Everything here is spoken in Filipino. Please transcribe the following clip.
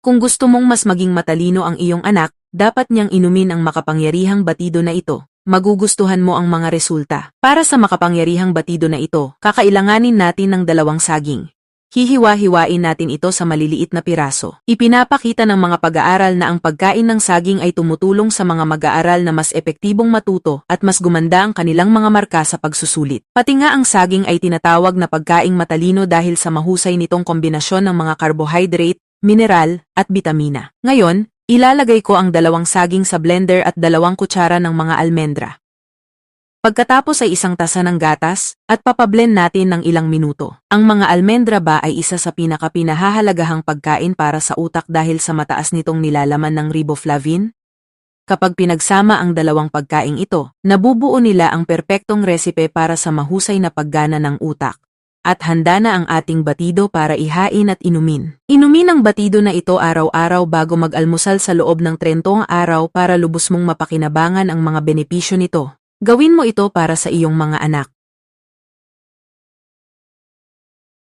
Kung gusto mong mas maging matalino ang iyong anak, dapat niyang inumin ang makapangyarihang batido na ito. Magugustuhan mo ang mga resulta. Para sa makapangyarihang batido na ito, kakailanganin natin ng 2 saging. Hihiwa-hiwain natin ito sa maliliit na piraso. Ipinapakita ng mga pag-aaral na ang pagkain ng saging ay tumutulong sa mga mag-aaral na mas epektibong matuto at mas gumanda ang kanilang mga marka sa pagsusulit. Pati nga ang saging ay tinatawag na pagkaing matalino dahil sa mahusay nitong kombinasyon ng mga carbohydrate, mineral, at bitamina. Ngayon, ilalagay ko ang 2 saging sa blender at 2 kutsara ng mga almendra. Pagkatapos ay 1 tasa ng gatas, at papablend natin ng ilang minuto. Ang mga almendra ba ay isa sa pinakahahalagahang pagkain para sa utak dahil sa mataas nitong nilalaman ng riboflavin? Kapag pinagsama ang 2 pagkaing ito, nabubuo nila ang perpektong resipe para sa mahusay na paggana ng utak. At handa na ang ating batido para ihain at inumin. Inumin ang batido na ito araw-araw bago mag-almusal sa loob ng 30 araw para lubos mong mapakinabangan ang mga benepisyo nito. Gawin mo ito para sa iyong mga anak.